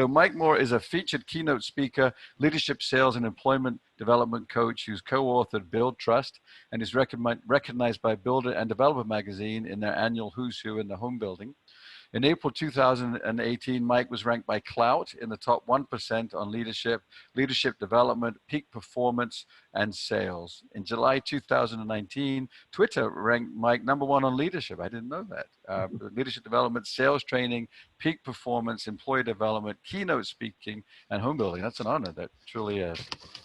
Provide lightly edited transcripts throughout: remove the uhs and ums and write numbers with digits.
So Mike Moore is a featured keynote speaker, leadership, sales, and employment development coach who's co-authored Build Trust and is recognized by Builder and Developer magazine in their annual Who's Who in the Home Building. In April 2018, Mike was ranked by Clout in the top 1% on leadership, leadership development, peak performance, and sales. In July 2019, Twitter ranked Mike #1 on leadership. I didn't know that. Leadership development, sales training, peak performance, employee development, keynote speaking, and home building. That's an honor. That truly is.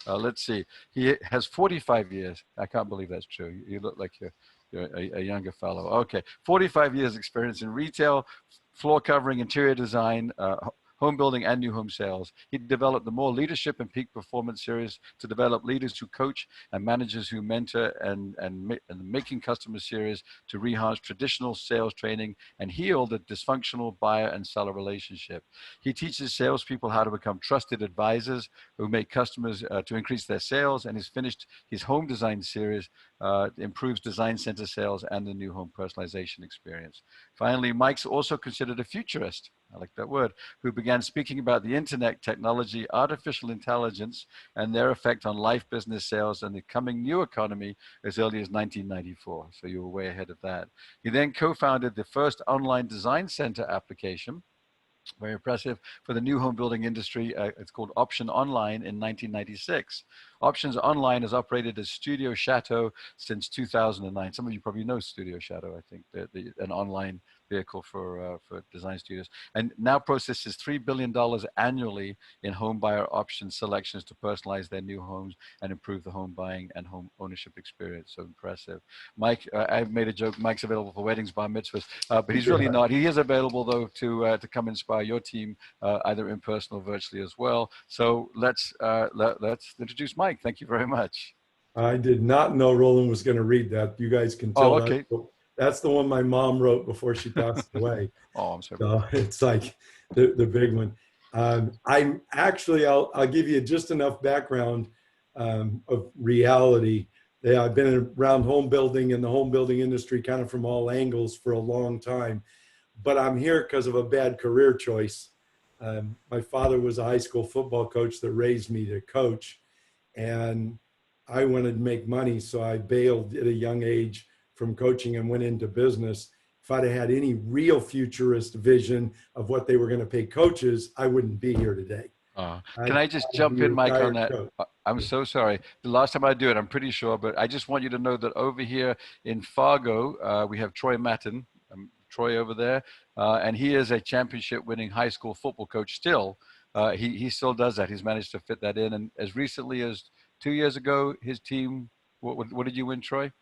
Let's see. He has 45 years. I can't believe that's true. You look like you're a younger fellow. Okay, 45 years experience in retail, floor covering, interior design, home building, and new home sales. He developed the More Leadership and Peak Performance series to develop leaders who coach and managers who mentor, and the Making Customers series to rehash traditional sales training and heal the dysfunctional buyer and seller relationship. He teaches salespeople how to become trusted advisors who make customers to increase their sales, and he's finished his home design series, improves design center sales and the new home personalization experience. Finally, Mike's also considered a futurist, I like that word, who began speaking about the internet, technology, artificial intelligence, and their effect on life, business, sales, and the coming new economy as early as 1994. So you were way ahead of that. He then co-founded the first online design center application, very impressive, for the new home building industry. It's called Option Online in 1996. Options Online has operated as Studio Chateau since 2009. Some of you probably know Studio Chateau, I think, an online vehicle for design studios, and now processes $3 billion annually in home buyer option selections to personalize their new homes and improve the home buying and home ownership experience. So impressive. Mike, I've made a joke, Mike's available for weddings, bar mitzvahs, but he's really not. He is available though to come inspire your team, either in person or virtually as well. So let's introduce Mike. Thank you very much. I did not know Roland was going to read that. You guys can tell. Oh, okay. That's the one my mom wrote before she passed away. Oh, I'm sorry. So it's like the big one. I'm actually, I'll give you just enough background of reality. I've been around home building and the home building industry kind of from all angles for a long time, but I'm here because of a bad career choice. My father was a high school football coach that raised me to coach, and I wanted to make money, so I bailed at a young age from coaching and went into business. If I'd have had any real futurist vision of what they were going to pay coaches, I wouldn't be here today. Can I just jump in, Mike, on that? I'm so sorry. The last time I do it, I'm pretty sure, but I just want you to know that over here in Fargo, we have Troy Matten, Troy over there, and he is a championship-winning high school football coach still. He still does that. He's managed to fit that in, and as recently as 2 years ago, his team, what did you win, Troy?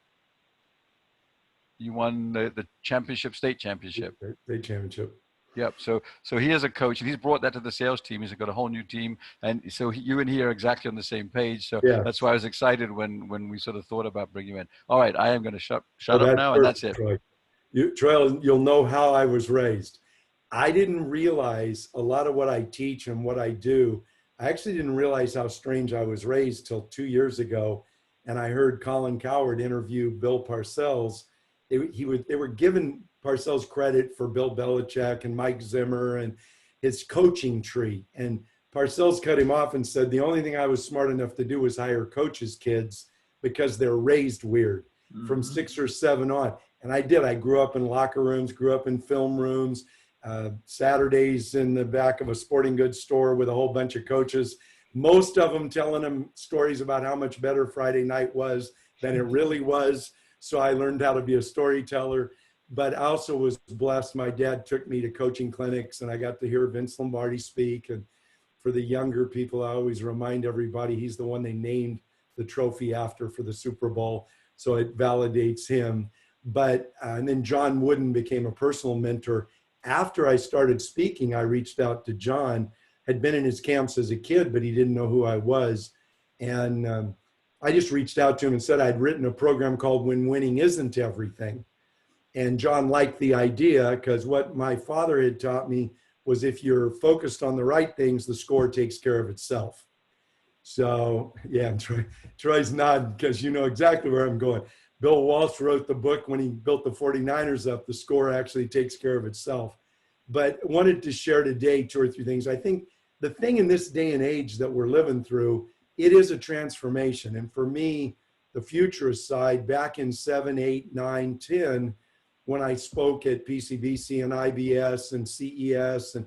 You won the championship, state championship. State championship. Yep. So he is a coach, and he's brought that to the sales team. He's got a whole new team, and so you and he are exactly on the same page. So yeah, that's why I was excited when we sort of thought about bringing you in. All right, I am going to shut up now, and that's it. Troy. Troy, you'll know how I was raised. I didn't realize a lot of what I teach and what I do. I actually didn't realize how strange I was raised till 2 years ago, and I heard Colin Cowherd interview Bill Parcells. They were giving Parcells credit for Bill Belichick and Mike Zimmer and his coaching tree. And Parcells cut him off and said, the only thing I was smart enough to do was hire coaches' kids because they're raised weird from 6 or 7 on. And I did. I grew up in locker rooms, grew up in film rooms, Saturdays in the back of a sporting goods store with a whole bunch of coaches, most of them telling them stories about how much better Friday night was than it really was. So I learned how to be a storyteller, but I also was blessed. My dad took me to coaching clinics, and I got to hear Vince Lombardi speak. And for the younger people, I always remind everybody he's the one they named the trophy after for the Super Bowl. So it validates him. But, and then John Wooden became a personal mentor. After I started speaking, I reached out to John. Had been in his camps as a kid, but he didn't know who I was. And I just reached out to him and said I'd written a program called When Winning Isn't Everything. And John liked the idea because what my father had taught me was if you're focused on the right things, the score takes care of itself. So yeah, Troy's nodding because you know exactly where I'm going. Bill Walsh wrote the book when he built the 49ers up, the score actually takes care of itself. But wanted to share today 2 or 3 things. I think the thing in this day and age that we're living through, it is a transformation. And for me, the futurist side, back in 7, 8, 9, 10, when I spoke at PCBC and IBS and CES, and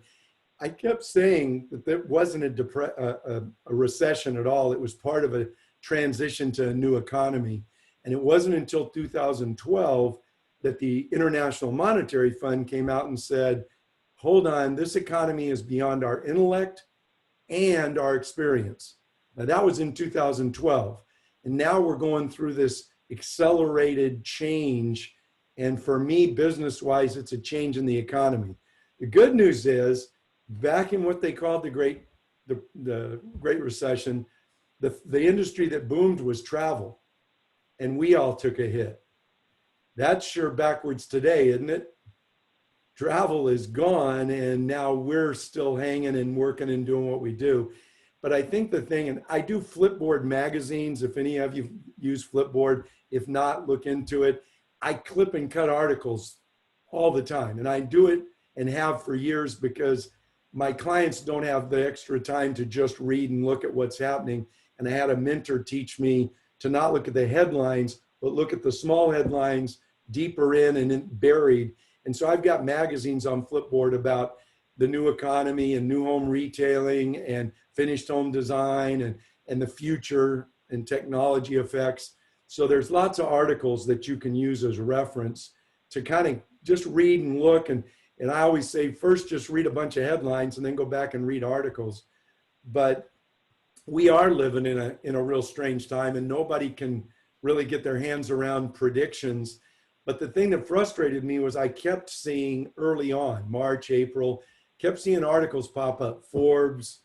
I kept saying that there wasn't a recession at all. It was part of a transition to a new economy. And it wasn't until 2012 that the International Monetary Fund came out and said, hold on, this economy is beyond our intellect and our experience. Now that was in 2012. And now we're going through this accelerated change. And for me, business-wise, it's a change in the economy. The good news is, back in what they called the Great Recession, the industry that boomed was travel. And we all took a hit. That's sure backwards today, isn't it? Travel is gone, and now we're still hanging and working and doing what we do. But I think the thing, and I do Flipboard magazines, if any of you use Flipboard, if not, look into it. I clip and cut articles all the time, and I do it and have for years because my clients don't have the extra time to just read and look at what's happening. And I had a mentor teach me to not look at the headlines, but look at the small headlines deeper in and buried. And so I've got magazines on Flipboard about the new economy and new home retailing and finished home design and the future and technology effects. So there's lots of articles that you can use as reference to kind of just read and look. And I always say, first, just read a bunch of headlines and then go back and read articles. But we are living in a real strange time, and nobody can really get their hands around predictions. But the thing that frustrated me was I kept seeing early on, March, April, kept seeing articles pop up, Forbes,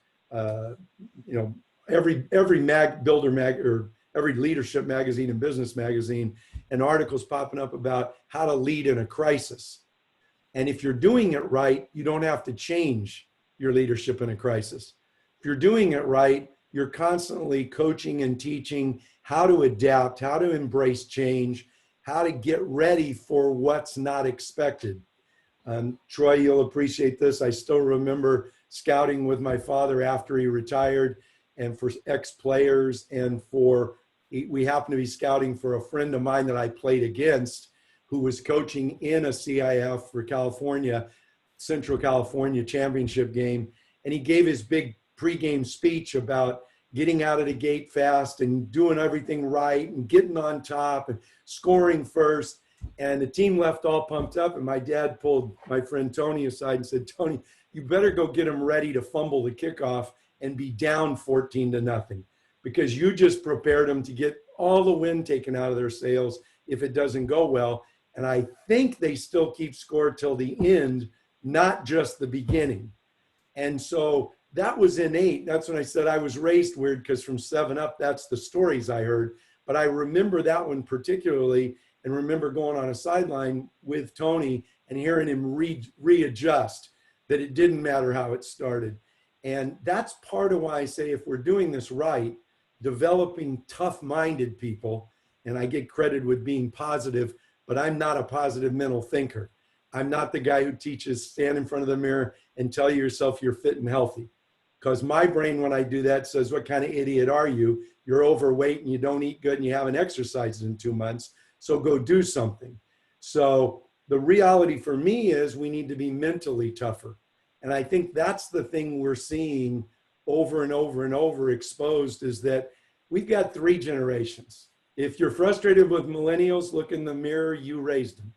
every builder mag or every leadership magazine and business magazine, and articles popping up about how to lead in a crisis. And if you're doing it right, you don't have to change your leadership in a crisis. If you're doing it right, you're constantly coaching and teaching how to adapt, how to embrace change, how to get ready for what's not expected. Troy, you'll appreciate this. I still remember scouting with my father after he retired, and for ex-players, and we happened to be scouting for a friend of mine that I played against, who was coaching in a CIF for California, Central California championship game. And he gave his big pregame speech about getting out of the gate fast and doing everything right and getting on top and scoring first. And the team left all pumped up, and my dad pulled my friend Tony aside and said, Tony, you better go get them ready to fumble the kickoff and be down 14-0, because you just prepared them to get all the wind taken out of their sails if it doesn't go well. And I think they still keep score till the end, not just the beginning. And so that was innate. That's when I said I was raised weird, because from 7 up, that's the stories I heard. But I remember that one particularly, and remember going on a sideline with Tony and hearing him readjust, that it didn't matter how it started. And that's part of why I say, if we're doing this right, developing tough-minded people, and I get credit with being positive, but I'm not a positive mental thinker. I'm not the guy who teaches stand in front of the mirror and tell yourself you're fit and healthy. Because my brain, when I do that, says, what kind of idiot are you? You're overweight and you don't eat good and you haven't exercised in 2 months. So go do something. So the reality for me is we need to be mentally tougher. And I think that's the thing we're seeing over and over and over exposed, is that we've got 3 generations. If you're frustrated with millennials, look in the mirror, you raised them.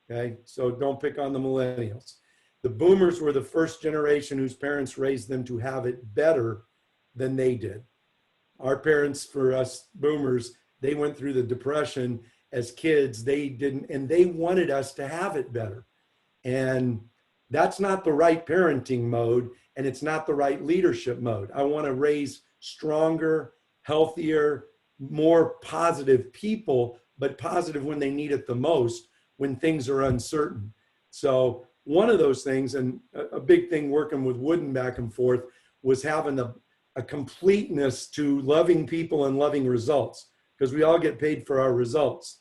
Okay, so don't pick on the millennials. The boomers were the first generation whose parents raised them to have it better than they did. Our parents, for us boomers, they went through the Depression as kids. They didn't, and they wanted us to have it better. And that's not the right parenting mode, and it's not the right leadership mode. I want to raise stronger, healthier, more positive people, but positive when they need it the most, when things are uncertain. So one of those things, and a big thing working with Wooden back and forth, was having a completeness to loving people and loving results, because we all get paid for our results.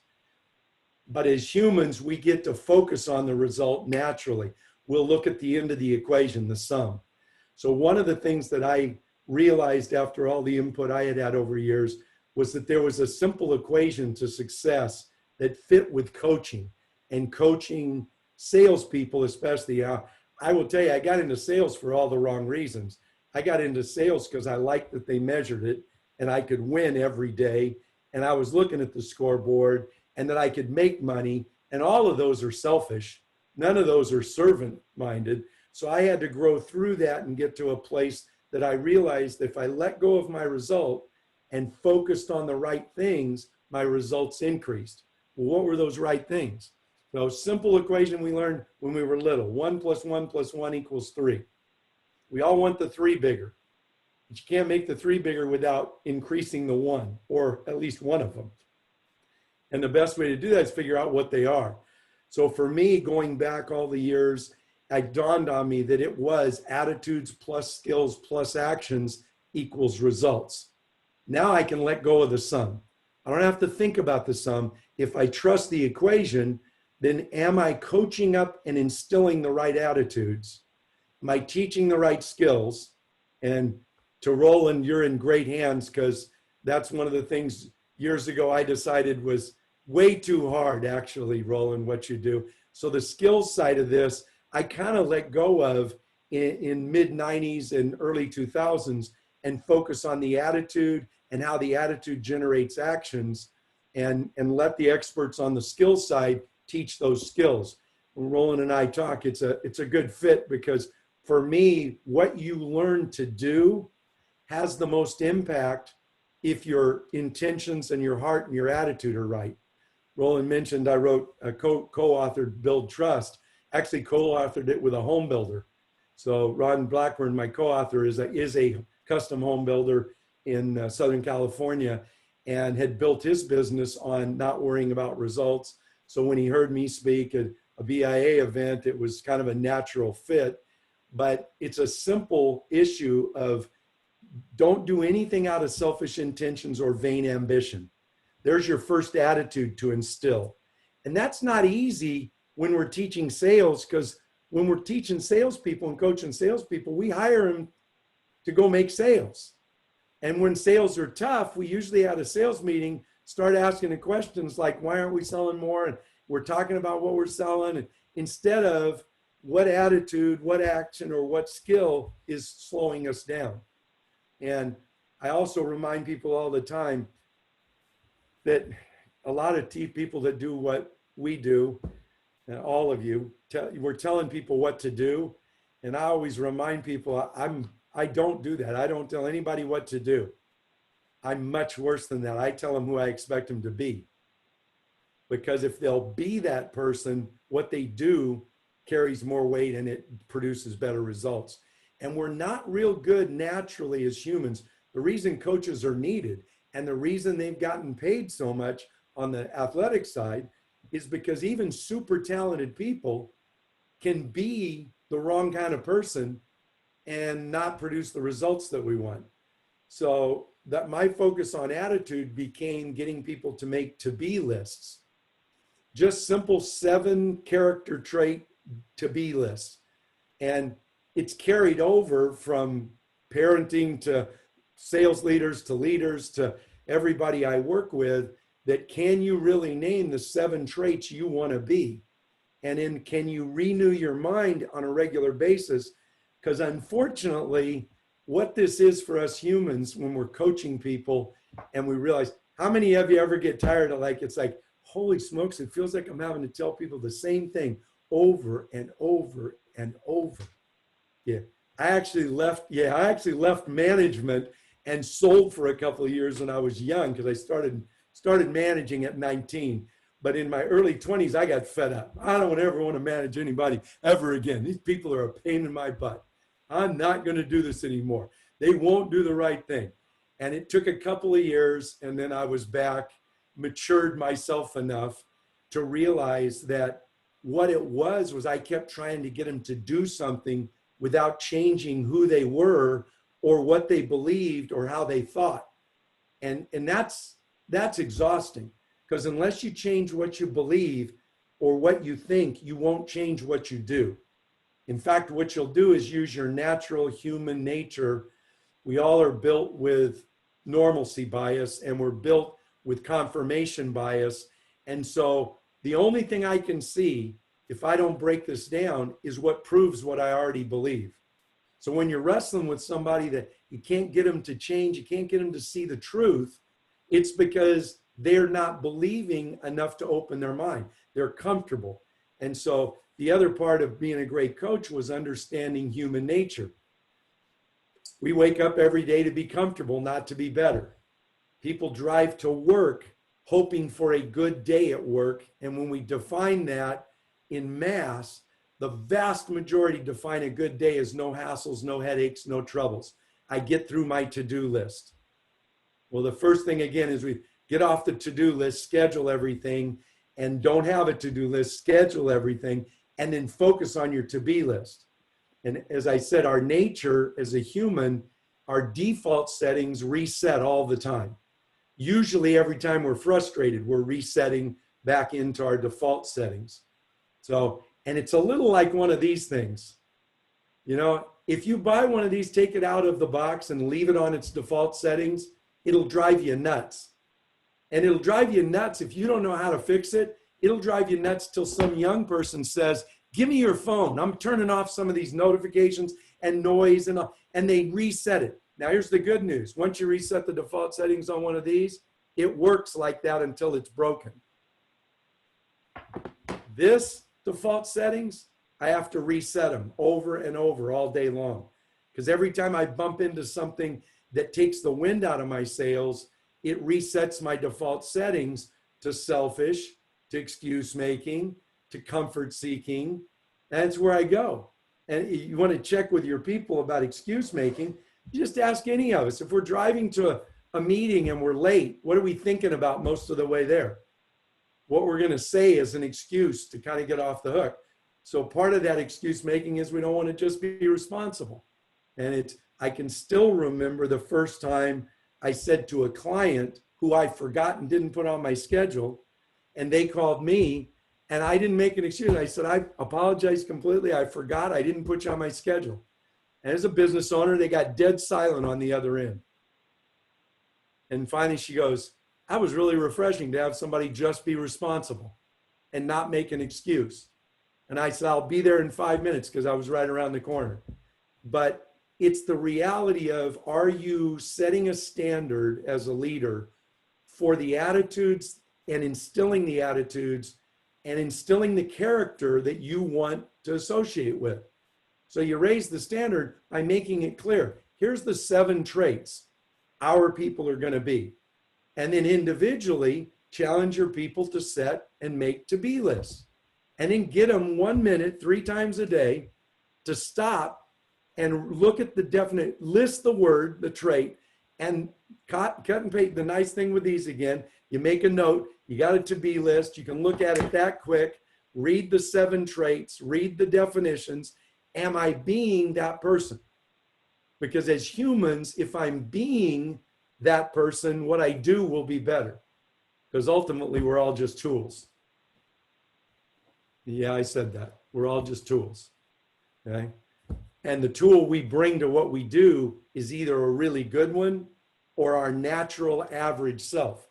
But as humans, we get to focus on the result naturally. We'll look at the end of the equation, the sum. So one of the things that I realized after all the input I had had over years was that there was a simple equation to success that fit with coaching and coaching salespeople, especially. I will tell you, I got into sales for all the wrong reasons. I got into sales because I liked that they measured it and I could win every day. And I was looking at the scoreboard and that I could make money. And all of those are selfish. None of those are servant minded. So I had to grow through that and get to a place that I realized if I let go of my result and focused on the right things, my results increased. Well, what were those right things? So simple equation we learned when we were little, 1 + 1 + 1 = 3. We all want the 3 bigger, but you can't make the 3 bigger without increasing the 1, or at least one of them. And the best way to do that is figure out what they are. So for me, going back all the years, it dawned on me that it was attitudes plus skills plus actions equals results. Now I can let go of the sum. I don't have to think about the sum. If I trust the equation, then am I coaching up and instilling the right attitudes? Am I teaching the right skills? And to Roland, you're in great hands, because that's one of the things years ago I decided was way too hard, actually, Roland, what you do. So the skills side of this, I kind of let go of in mid-90s and early 2000s and focus on the attitude and how the attitude generates actions, and let the experts on the skills side teach those skills. When Roland and I talk, it's a good fit, because for me, what you learn to do has the most impact if your intentions and your heart and your attitude are right. Roland mentioned I wrote a co-authored Build Trust, actually co-authored it with a home builder. So Ron Blackburn, my co-author, is a custom home builder in Southern California, and had built his business on not worrying about results. So when he heard me speak at a BIA event, it was kind of a natural fit. But it's a simple issue of don't do anything out of selfish intentions or vain ambition. There's your first attitude to instill. And that's not easy when we're teaching sales, because when we're teaching salespeople and coaching salespeople, we hire them to go make sales. And when sales are tough, we usually at a sales meeting start asking the questions like, why aren't we selling more? And we're talking about what we're selling, and instead of what attitude, what action, or what skill is slowing us down. And I also remind people all the time that a lot of people that do what we do, and all of you, we're telling people what to do. And I always remind people, I don't do that. I don't tell anybody what to do. I'm much worse than that. I tell them who I expect them to be. Because if they'll be that person, what they do carries more weight and it produces better results. And we're not real good naturally as humans. The reason coaches are needed and the reason they've gotten paid so much on the athletic side is because even super talented people can be the wrong kind of person and not produce the results that we want. So that my focus on attitude became getting people to make to-be lists. Just simple 7 character trait to-be lists. And it's carried over from parenting to sales leaders to everybody I work with, that can you really name the 7 traits you want to be? And then can you renew your mind on a regular basis? Because unfortunately, what this is for us humans when we're coaching people and we realize, how many of you ever get tired of it's like, holy smokes, it feels like I'm having to tell people the same thing over and over and over. Yeah, I actually left management and sold for a couple of years when I was young, because I started managing at 19. But in my early 20s, I got fed up. I don't ever want to manage anybody ever again. These people are a pain in my butt. I'm not going to do this anymore. They won't do the right thing. And it took a couple of years, and then I was back, matured myself enough to realize that what it was I kept trying to get them to do something without changing who they were or what they believed or how they thought. And that's exhausting, because unless you change what you believe or what you think, you won't change what you do. In fact, what you'll do is use your natural human nature. We all are built with normalcy bias, and we're built with confirmation bias. And so the only thing I can see, if I don't break this down, is what proves what I already believe. So when you're wrestling with somebody that you can't get them to change, you can't get them to see the truth, it's because they're not believing enough to open their mind. They're comfortable. And so the other part of being a great coach was understanding human nature. We wake up every day to be comfortable, not to be better. People drive to work hoping for a good day at work. And when we define that in mass, the vast majority define a good day as no hassles, no headaches, no troubles. I get through my to-do list. Well, the first thing again is we get off the to-do list, schedule everything, and don't have a to-do list, schedule everything, and then focus on your to-be list. And as I said, our nature as a human, our default settings reset all the time. Usually every time we're frustrated, we're resetting back into our default settings. So, and it's a little like one of these things. You know, if you buy one of these, take it out of the box and leave it on its default settings, it'll drive you nuts. And it'll drive you nuts if you don't know how to fix it. It'll drive you nuts till some young person says, give me your phone. I'm turning off some of these notifications and noise and they reset it. Now here's the good news. Once you reset the default settings on one of these, it works like that until it's broken. This default settings, I have to reset them over and over all day long. Because every time I bump into something that takes the wind out of my sails, it resets my default settings to selfish, to excuse making, to comfort seeking. That's where I go. And you want to check with your people about excuse making, just ask any of us. If we're driving to a meeting and we're late, what are we thinking about most of the way there? What we're going to say is an excuse to kind of get off the hook. So part of that excuse making is we don't want to just be responsible. And I can still remember the first time I said to a client who I forgot and didn't put on my schedule, and they called me, and I didn't make an excuse. I said, I apologize completely. I forgot. I didn't put you on my schedule. And as a business owner, they got dead silent on the other end. And finally she goes, that was really refreshing to have somebody just be responsible and not make an excuse. And I said, I'll be there in 5 minutes because I was right around the corner. But it's the reality of, are you setting a standard as a leader for the attitudes and instilling the attitudes and instilling the character that you want to associate with? So you raise the standard by making it clear. Here's the 7 traits our people are going to be. And then individually challenge your people to set and make to-be lists. And then get them 1 minute, 3 times a day to stop and look at the definite, list the word, the trait, and cut and paste. The nice thing with these again, you make a note, you got a to-be list, you can look at it that quick, read the 7 traits, read the definitions. Am I being that person? Because as humans, if I'm being that person, what I do will be better. Because ultimately, we're all just tools. Yeah, I said that. We're all just tools. Okay? And the tool we bring to what we do is either a really good one or our natural average self.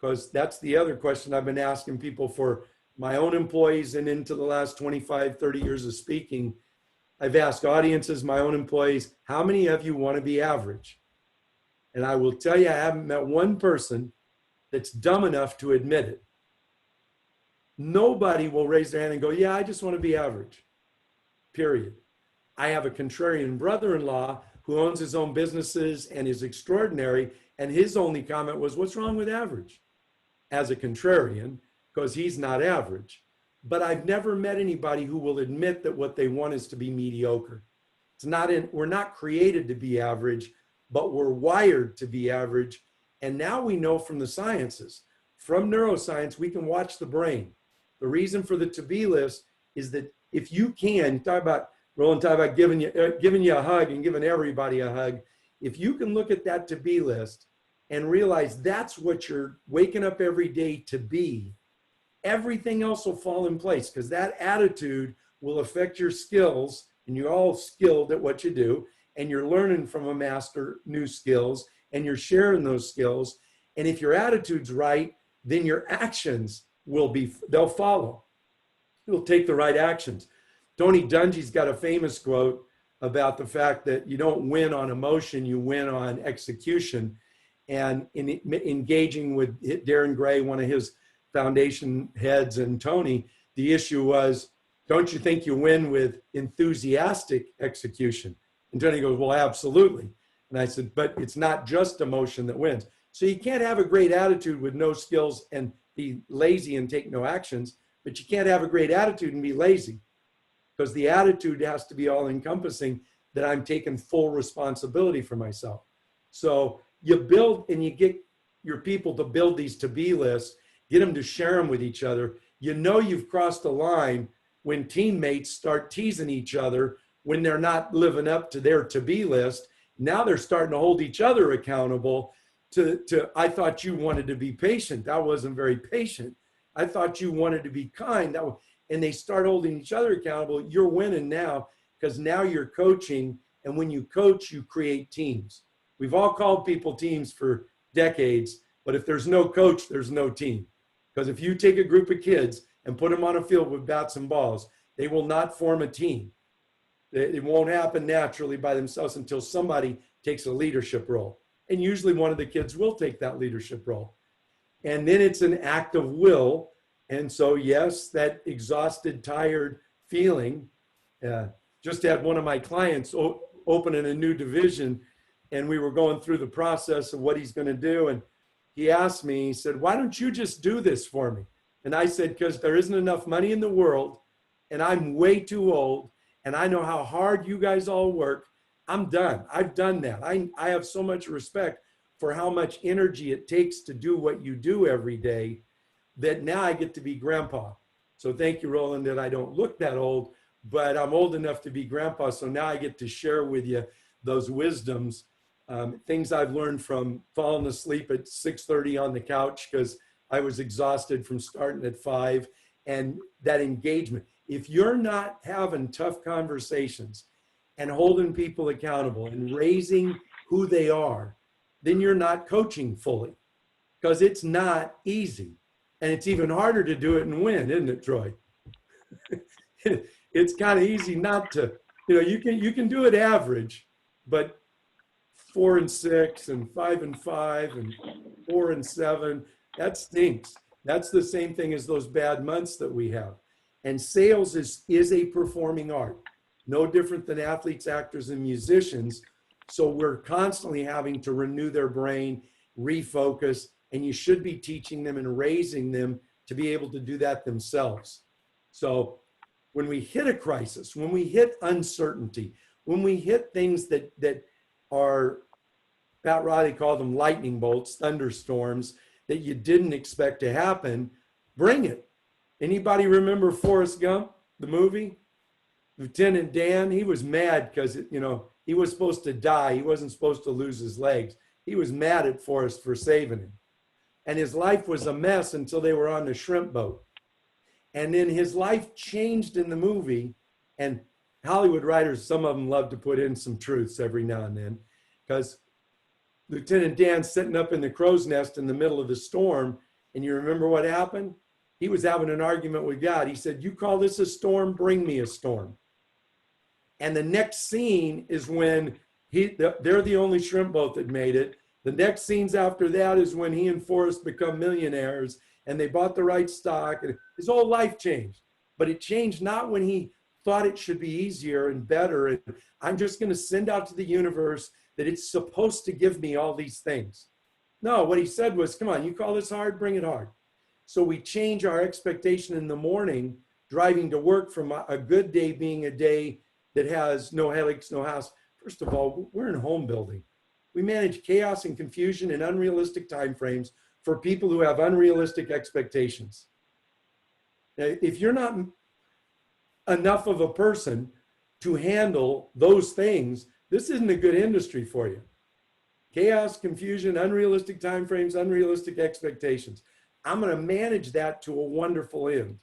Because that's the other question I've been asking people for my own employees and into the last 25, 30 years of speaking. I've asked audiences, my own employees, how many of you want to be average? And I will tell you, I haven't met one person that's dumb enough to admit it. Nobody will raise their hand and go, yeah, I just want to be average, period. I have a contrarian brother-in-law who owns his own businesses and is extraordinary. And his only comment was, what's wrong with average? As a contrarian, because he's not average. But I've never met anybody who will admit that what they want is to be mediocre. We're not created to be average, but we're wired to be average. And now we know from the sciences, from neuroscience, we can watch the brain. The reason for the to-be list is that if you can, Roland talked about giving you a hug and giving everybody a hug. If you can look at that to-be list and realize that's what you're waking up every day to be, everything else will fall in place, because that attitude will affect your skills, and you're all skilled at what you do, and you're learning from a master new skills, and you're sharing those skills. And if your attitude's right, then your actions they'll follow. You'll take the right actions. Tony Dungy's got a famous quote about the fact that you don't win on emotion, you win on execution. And in engaging with Darren Gray, one of his foundation heads, and Tony, the issue was, don't you think you win with enthusiastic execution? And Tony goes, well, absolutely. And I said, but it's not just emotion that wins. So you can't have a great attitude with no skills and be lazy and take no actions, but you can't have a great attitude and be lazy, because the attitude has to be all encompassing, that I'm taking full responsibility for myself. So you build, and you get your people to build these to-be lists, get them to share them with each other. You know you've crossed a line when teammates start teasing each other when they're not living up to their to-be list. Now they're starting to hold each other accountable to I thought you wanted to be patient. That wasn't very patient. I thought you wanted to be kind. And they start holding each other accountable. You're winning now, because now you're coaching. And when you coach, you create teams. We've all called people teams for decades, but if there's no coach, there's no team. Because if you take a group of kids and put them on a field with bats and balls, they will not form a team. It won't happen naturally by themselves until somebody takes a leadership role. And usually one of the kids will take that leadership role. And then it's an act of will. And so, yes, that exhausted, tired feeling. Just had one of my clients opening a new division, and we were going through the process of what he's going to do. And he asked me, he said, why don't you just do this for me? And I said, because there isn't enough money in the world, and I'm way too old, and I know how hard you guys all work. I'm done. I've done that. I have so much respect for how much energy it takes to do what you do every day, that now I get to be grandpa. So thank you, Roland, that I don't look that old, but I'm old enough to be grandpa. So now I get to share with you those wisdoms, things I've learned from falling asleep at 6:30 on the couch because I was exhausted from starting at 5, and that engagement. If you're not having tough conversations and holding people accountable and raising who they are, then you're not coaching fully, because it's not easy. And it's even harder to do it and win, isn't it, Troy? It's kind of easy not to, you can do it average, but 4 and 6 and 5 and 5 and 4 and 7, that stinks. That's the same thing as those bad months that we have. And sales is a performing art, no different than athletes, actors, and musicians. So we're constantly having to renew their brain, refocus, and you should be teaching them and raising them to be able to do that themselves. So when we hit a crisis, when we hit uncertainty, when we hit things that are, Pat Riley called them lightning bolts, thunderstorms, that you didn't expect to happen, bring it. Anybody remember Forrest Gump, the movie? Lieutenant Dan, he was mad because, he was supposed to die. He wasn't supposed to lose his legs. He was mad at Forrest for saving him. And his life was a mess until they were on the shrimp boat. And then his life changed in the movie. And Hollywood writers, some of them love to put in some truths every now and then, because Lieutenant Dan's sitting up in the crow's nest in the middle of the storm. And you remember what happened? He was having an argument with God. He said, you call this a storm? Bring me a storm. And the next scene is when they're the only shrimp boat that made it. The next scenes after that is when he and Forrest become millionaires, and they bought the right stock, and his whole life changed. But it changed not when he thought it should be easier and better. And I'm just going to send out to the universe that it's supposed to give me all these things. No, what he said was, come on, you call this hard, bring it hard. So we change our expectation in the morning, driving to work, from a good day being a day that has no headaches, no house. First of all, we're in home building. We manage chaos and confusion and unrealistic timeframes for people who have unrealistic expectations. Now, if you're not enough of a person to handle those things, this isn't a good industry for you. Chaos, confusion, unrealistic timeframes, unrealistic expectations. I'm going to manage that to a wonderful end.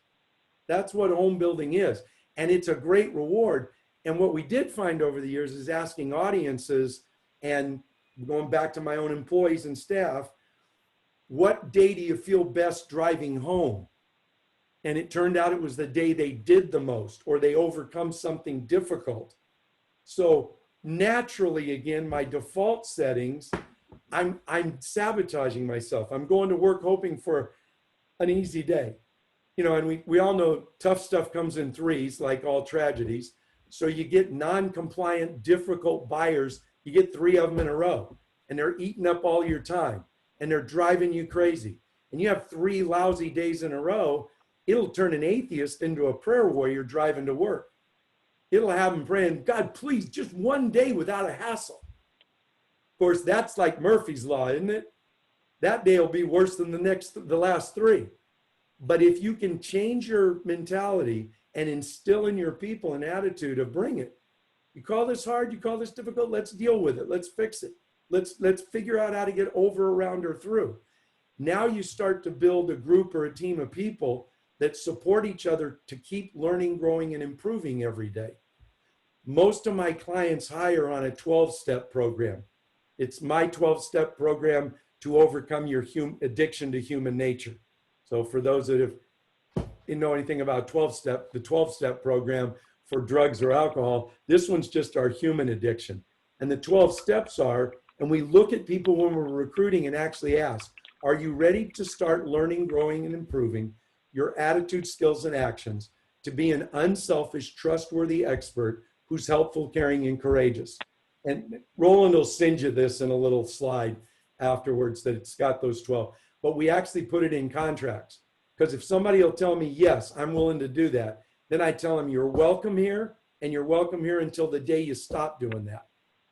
That's what home building is. And it's a great reward. And what we did find over the years is asking audiences and going back to my own employees and staff, what day do you feel best driving home? And it turned out it was the day they did the most or they overcome something difficult. So naturally, again, my default settings, I'm sabotaging myself. I'm going to work hoping for an easy day. You know, and we all know tough stuff comes in threes, like all tragedies. So you get non-compliant, difficult buyers, you get 3 of them in a row, and they're eating up all your time, and they're driving you crazy. And you have 3 lousy days in a row, it'll turn an atheist into a prayer warrior driving to work. It'll have them praying, God, please, just one day without a hassle. Of course, that's like Murphy's Law, isn't it? That day will be worse than the last 3. But if you can change your mentality and instill in your people an attitude of bring it. You call this hard, you call this difficult, let's deal with it. Let's fix it. Let's figure out how to get over, around, or through. Now you start to build a group or a team of people that support each other to keep learning, growing, and improving every day. Most of my clients hire on a 12-step program. It's my 12-step program to overcome your addiction to human nature. So for those that have know anything about the 12-step program for drugs or alcohol, this one's just our human addiction. And the 12 steps are, and we look at people when we're recruiting and actually ask, are you ready to start learning, growing, and improving your attitude, skills, and actions to be an unselfish, trustworthy expert who's helpful, caring, and courageous? And Roland will send you this in a little slide afterwards that it's got those 12, but we actually put it in contracts. Because if somebody will tell me, yes, I'm willing to do that, then I tell them you're welcome here, and you're welcome here until the day you stop doing that.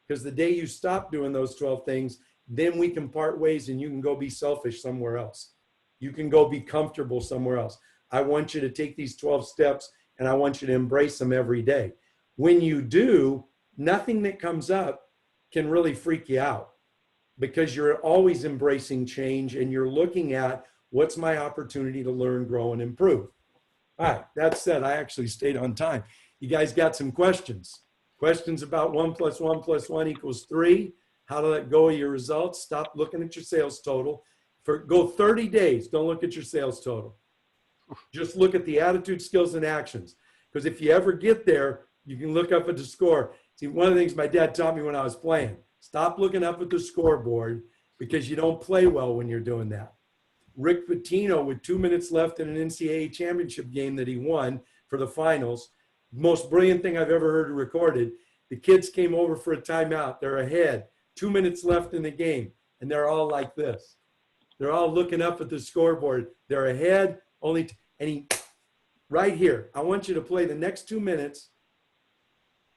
Because the day you stop doing those 12 things, then we can part ways and you can go be selfish somewhere else. You can go be comfortable somewhere else. I want you to take these 12 steps and I want you to embrace them every day. When you do, nothing that comes up can really freak you out because you're always embracing change and you're looking at what's my opportunity to learn, grow, and improve. All right, that said, I actually stayed on time. You guys got some questions? Questions about 1 + 1 + 1 = 3? How to let go of your results? Stop looking at your sales total. Go 30 days, don't look at your sales total. Just look at the attitude, skills, and actions. Because if you ever get there, you can look up at the score. See, one of the things my dad taught me when I was playing, stop looking up at the scoreboard because you don't play well when you're doing that. Rick Pitino, with 2 minutes left in an NCAA championship game that he won for the finals, most brilliant thing I've ever heard recorded. The kids came over for a timeout. They're ahead, 2 minutes left in the game, and they're all like this. They're all looking up at the scoreboard. They're ahead, right here, I want you to play the next 2 minutes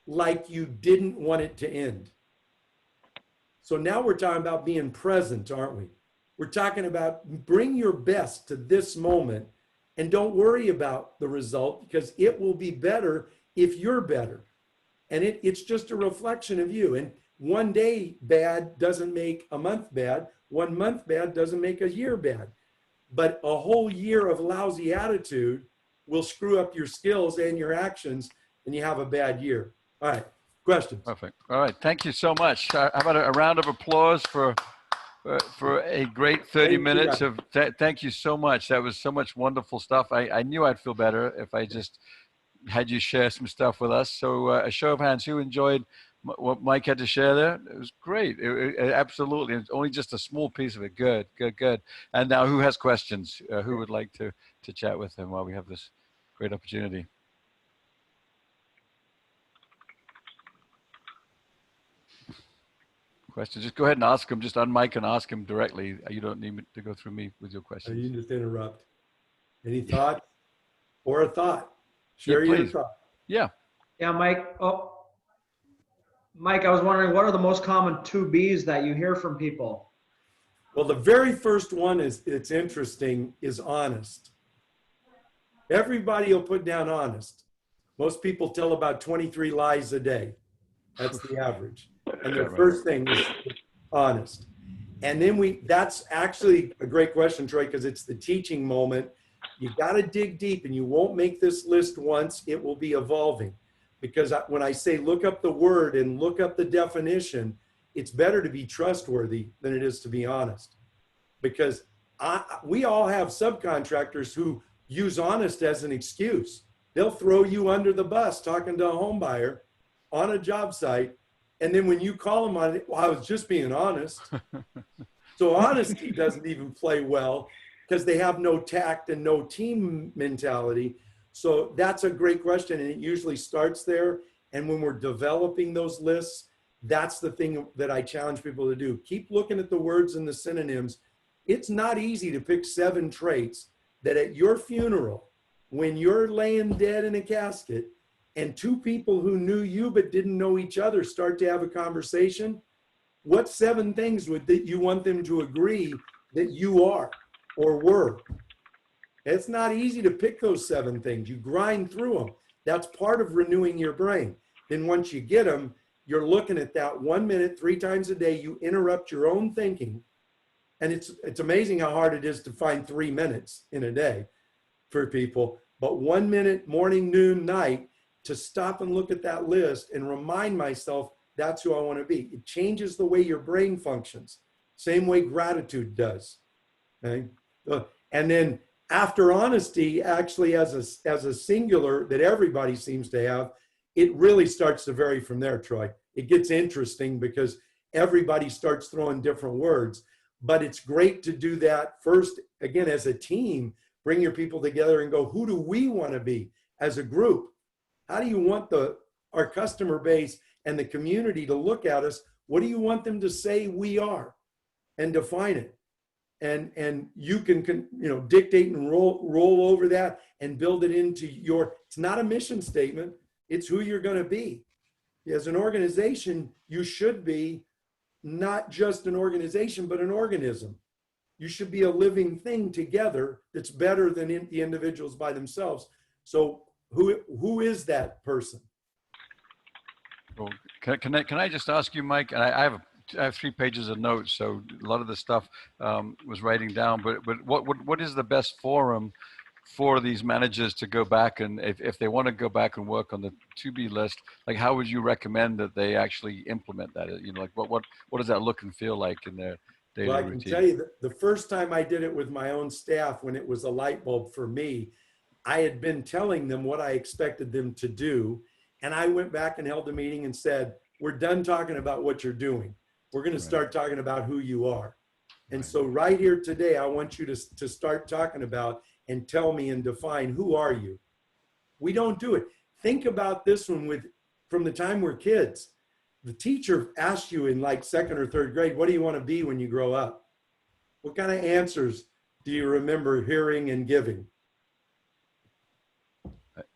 like you didn't want it to end. So now we're talking about being present, aren't we? We're talking about bring your best to this moment and don't worry about the result because it will be better if you're better. And it's just a reflection of you. And one day bad doesn't make a month bad. 1 month bad doesn't make a year bad. But a whole year of lousy attitude will screw up your skills and your actions and you have a bad year. All right, questions? Perfect. All right, thank you so much. How about a round of applause for a great 30 minutes of thank you so much. That was so much wonderful stuff. I knew I'd feel better if I just had you share some stuff with us. So a show of hands, who enjoyed what Mike had to share there? It was great. It absolutely. It's only just a small piece of it. Good. And now who has questions? Who would like to chat with him while we have this great opportunity? Questions? Just go ahead and ask him. Just unmic and ask him directly. You don't need to go through me with your questions. You can just interrupt. Any thought or a thought? Share your thought. Yeah. Yeah, Mike. Oh, Mike, I was wondering, what are the most common 2 B's that you hear from people? Well, the very first one it's interesting, is honest. Everybody will put down honest. Most people tell about 23 lies a day. That's the average. And the first thing is honest. And then that's actually a great question, Troy, because it's the teaching moment. You got to dig deep, and you won't make this list once. It will be evolving. Because when I say look up the word and look up the definition, it's better to be trustworthy than it is to be honest. Because we all have subcontractors who use honest as an excuse. They'll throw you under the bus talking to a home buyer on a job site. And then when you call them on it, well, I was just being honest. So honesty doesn't even play well because they have no tact and no team mentality. So that's a great question. And it usually starts there. And when we're developing those lists, that's the thing that I challenge people to do. Keep looking at the words and the synonyms. It's not easy to pick 7 traits that at your funeral, when you're laying dead in a casket and 2 people who knew you but didn't know each other start to have a conversation, what 7 things would that you want them to agree that you are or were? It's not easy to pick those 7 things. You grind through them. That's part of renewing your brain. Then once you get them, you're looking at that 1 minute, 3 times a day. You interrupt your own thinking. And it's amazing how hard it is to find 3 minutes in a day for people. But 1 minute, morning, noon, night, to stop and look at that list and remind myself that's who I want to be. It changes the way your brain functions. Same way gratitude does. Okay? And then after honesty, actually as a singular that everybody seems to have, it really starts to vary from there, Troy. It gets interesting because everybody starts throwing different words. But it's great to do that first, again, as a team, bring your people together and go, who do we want to be as a group? How do you want our customer base and the community to look at us? What do you want them to say we are? And define it. And you can dictate and roll over that and build it into it's not a mission statement. It's who you're going to be. As an organization, you should be not just an organization, but an organism. You should be a living thing together that's better than the individuals by themselves. So who is that person? Well, can I just ask you, Mike? And I have 3 pages of notes, so a lot of the stuff was writing down. But what is the best forum for these managers to go back and if they want to go back and work on the to-be list? Like, how would you recommend that they actually implement that? Like what does that look and feel like in their daily routine? Well, I can tell you that the first time I did it with my own staff, when it was a light bulb for me, I had been telling them what I expected them to do. And I went back and held a meeting and said, we're done talking about what you're doing. We're going to start talking about who you are. And so right here today, I want you to start talking about and tell me and define, who are you? We don't do it. Think about this one from the time we're kids. The teacher asks you in like 2nd or 3rd grade, what do you want to be when you grow up? What kind of answers do you remember hearing and giving?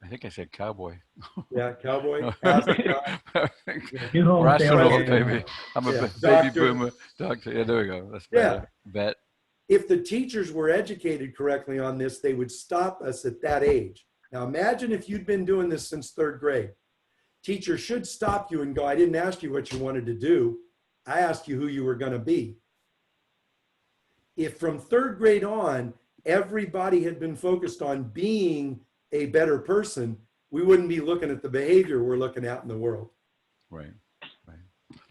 I think I said cowboy. Yeah, cowboy. Or astronaut, maybe. I'm a baby boomer. Doctor. Yeah, there we go. That's better. Vet. If the teachers were educated correctly on this, they would stop us at that age. Now imagine if you'd been doing this since 3rd grade. Teacher should stop you and go, I didn't ask you what you wanted to do. I asked you who you were going to be. If from 3rd grade on, everybody had been focused on being a better person, we wouldn't be looking at the behavior we're looking at in the world. Right.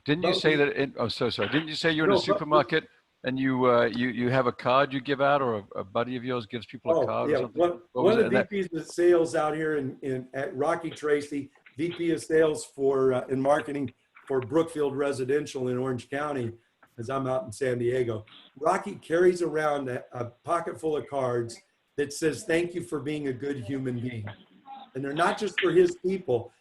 Didn't you say that? Didn't you say you're in a supermarket and you have a card you give out, or a buddy of yours gives people a card? Yeah. Or something? One of the VPs of sales out here at Rocky Tracy, VP of sales in marketing for Brookfield Residential in Orange County, as I'm out in San Diego. Rocky carries around a pocket full of cards that says, thank you for being a good human being. And they're not just for his people.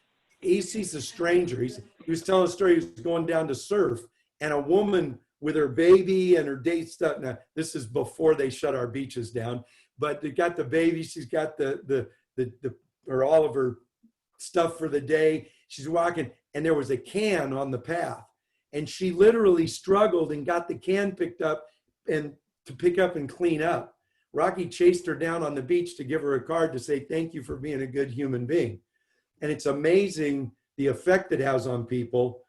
He sees a stranger. He was telling a story. He was going down to surf, and a woman with her baby and her date stuff. Now, this is before they shut our beaches down, but they got the baby. She's got all of her stuff for the day. She's walking, and there was a can on the path, and she literally struggled and got the can picked up and to pick up and clean up. Rocky chased her down on the beach to give her a card to say, thank you for being a good human being. And it's amazing the effect it has on people.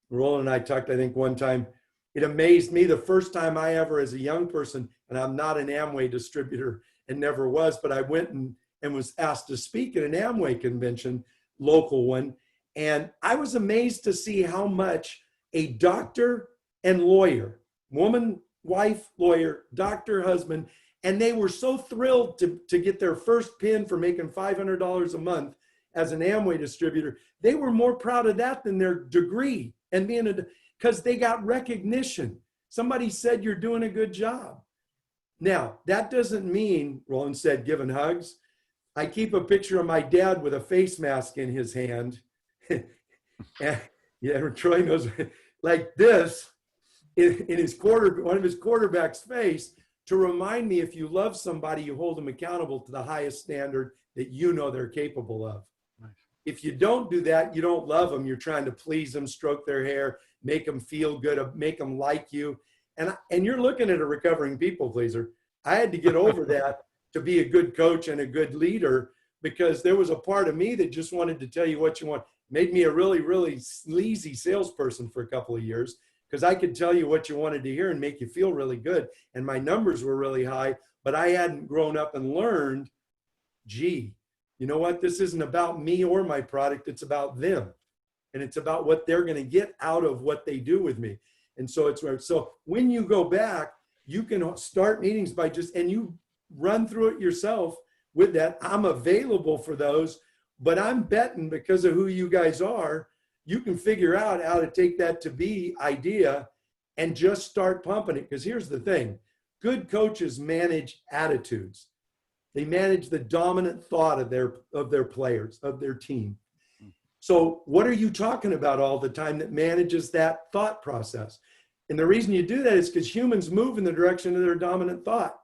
Roland and I talked, I think, one time. It amazed me the first time I ever, as a young person, and I'm not an Amway distributor and never was, but I went and was asked to speak at an Amway convention, local one. And I was amazed to see how much a doctor and lawyer, woman, wife, lawyer, doctor, husband, and they were so thrilled to get their first pin for making $500 a month as an Amway distributor. They were more proud of that than their degree and because they got recognition. Somebody said, you're doing a good job. Now, that doesn't mean, Roland said, giving hugs. I keep a picture of my dad with a face mask in his hand. And, yeah, Troy knows, like this in his one of his quarterback's face, to remind me, if you love somebody, you hold them accountable to the highest standard that you know they're capable of. Nice. If you don't do that, you don't love them. You're trying to please them, stroke their hair, make them feel good, make them like you. And you're looking at a recovering people pleaser. I had to get over that to be a good coach and a good leader, because there was a part of me that just wanted to tell you what you want. Made me a really, really sleazy salesperson for a couple of years, because I could tell you what you wanted to hear and make you feel really good. And my numbers were really high, but I hadn't grown up and learned, gee, you know what? This isn't about me or my product. It's about them. And it's about what they're going to get out of what they do with me. And so it's where, so when you go back, you can start meetings by and you run through it yourself with that. I'm available for those, but I'm betting because of who you guys are, you can figure out how to take that to be idea and just start pumping it. Because here's the thing, good coaches manage attitudes. They manage the dominant thought of their players, of their team. So what are you talking about all the time that manages that thought process? And the reason you do that is because humans move in the direction of their dominant thought.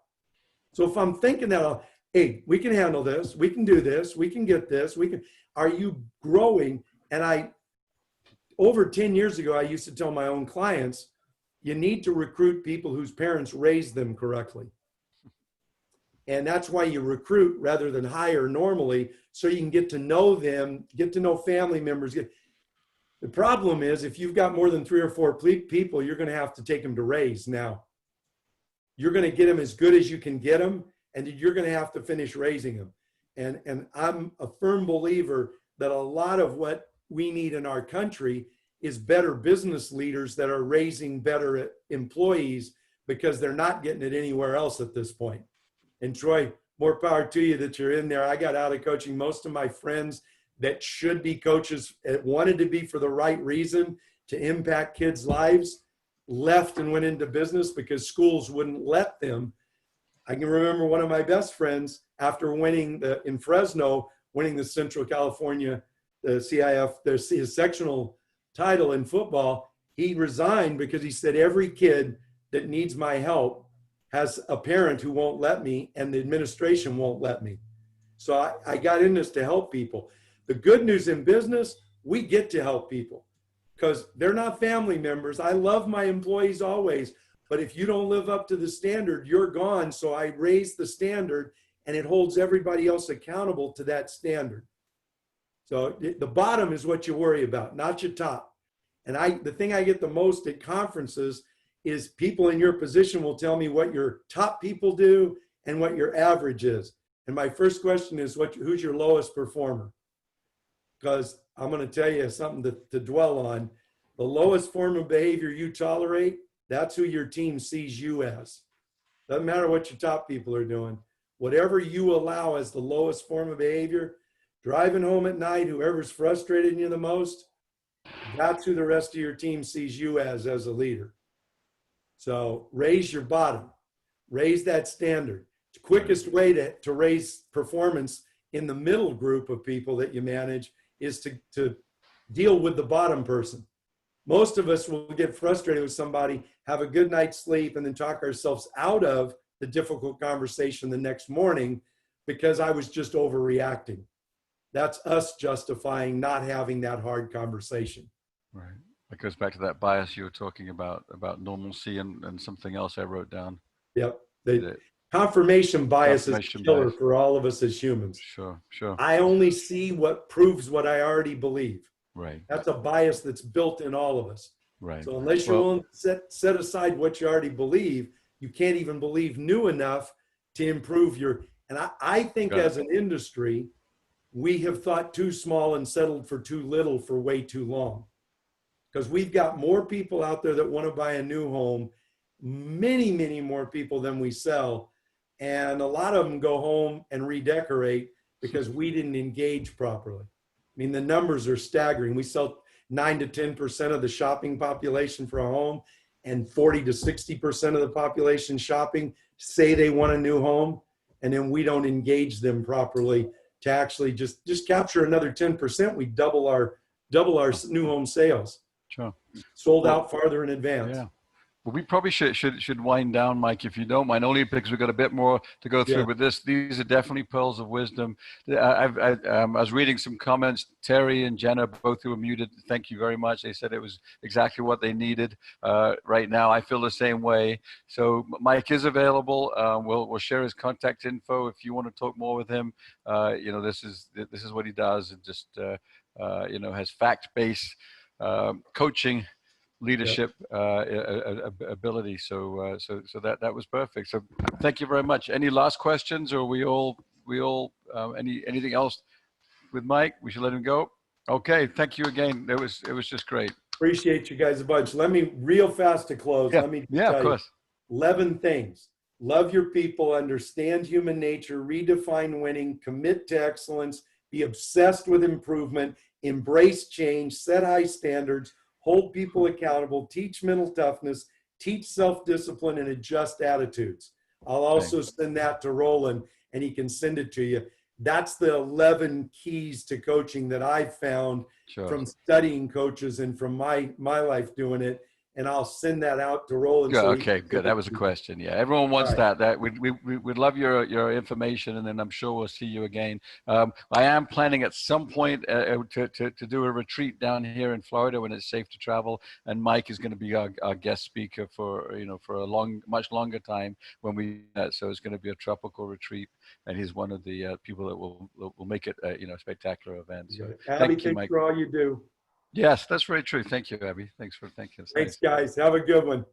So if I'm thinking that, hey, we can handle this, we can do this, we can get this, are you growing? And over 10 years ago, I used to tell my own clients, you need to recruit people whose parents raised them correctly. And that's why you recruit rather than hire normally, so you can get to know them, get to know family members. The problem is, if you've got more than 3 or 4 people, you're going to have to take them to raise now. You're going to get them as good as you can get them, and you're going to have to finish raising them. And I'm a firm believer that a lot of what we need in our country is better business leaders that are raising better employees, because they're not getting it anywhere else at this point. And Troy, more power to you that you're in there. I got out of coaching. Most of my friends that should be coaches, wanted to be for the right reason, to impact kids' lives, left and went into business because schools wouldn't let them. I can remember one of my best friends, after winning in Fresno, winning the Central California, the CIF, his sectional title in football, he resigned because he said, every kid that needs my help has a parent who won't let me, and the administration won't let me. So I got in this to help people. The good news in business, we get to help people because they're not family members. I love my employees always, but if you don't live up to the standard, you're gone. So I raise the standard, and it holds everybody else accountable to that standard. So the bottom is what you worry about, not your top. And the thing I get the most at conferences is people in your position will tell me what your top people do and what your average is. And my first question is, who's your lowest performer? Because I'm going to tell you something to dwell on. The lowest form of behavior you tolerate, that's who your team sees you as. Doesn't matter what your top people are doing. Whatever you allow as the lowest form of behavior, driving home at night, whoever's frustrating you the most, that's who the rest of your team sees you as a leader. So raise your bottom, raise that standard. The quickest way to raise performance in the middle group of people that you manage is to deal with the bottom person. Most of us will get frustrated with somebody, have a good night's sleep, and then talk ourselves out of the difficult conversation the next morning because I was just overreacting. That's us justifying not having that hard conversation. Right. That goes back to that bias you were talking about normalcy and something else I wrote down. Yep. Confirmation bias is a killer for all of us as humans. Sure. I only see what proves what I already believe. Right. That's a bias that's built in all of us. Right. So unless you're willing to set aside what you already believe, you can't even believe new enough to improve And I think as an industry, we have thought too small and settled for too little for way too long. Because we've got more people out there that want to buy a new home, many, many more people than we sell. And a lot of them go home and redecorate because we didn't engage properly. I mean, the numbers are staggering. We sell 9 to 10% of the shopping population for a home, and 40 to 60% of the population shopping say they want a new home. And then we don't engage them properly to actually just capture another 10%. We double our new home sales. Sure. Sold out farther in advance. Yeah. Well, we probably should wind down, Mike, if you don't mind, only because we've got a bit more to go through. But these are definitely pearls of wisdom. I was reading some comments. Terry and Jenna, both who were muted, thank you very much. They said it was exactly what they needed right now. I feel the same way. So Mike is available. We'll share his contact info if you want to talk more with him. This is what he does, and just has fact-based coaching, leadership ability. So that was perfect. So thank you very much. Any last questions, or we all anything else with Mike? We should let him go. Okay, thank you again. It was just great. Appreciate you guys a bunch. Let me real fast to close. Yeah. Let me tell of course. You 11 things. Love your people, understand human nature, redefine winning, commit to excellence, be obsessed with improvement, embrace change, set high standards, hold people accountable, teach mental toughness, teach self-discipline, and adjust attitudes. I'll also send that to Roland, and he can send it to you. That's the 11 keys to coaching that I've found from studying coaches and from my life doing it. And I'll send that out to Roland. Yeah, okay, good. That was a question. Yeah, everyone wants that. We'd love your information, and then I'm sure we'll see you again. I am planning at some point to do a retreat down here in Florida when it's safe to travel, and Mike is going to be our guest speaker for a much longer time when we. So it's going to be a tropical retreat, and he's one of the people that will make it a spectacular event. So Abby, thank you, Mike, for all you do. Yes, that's very true. Thank you, Abby. Thanks for thanking us. Thanks, guys. Have a good one.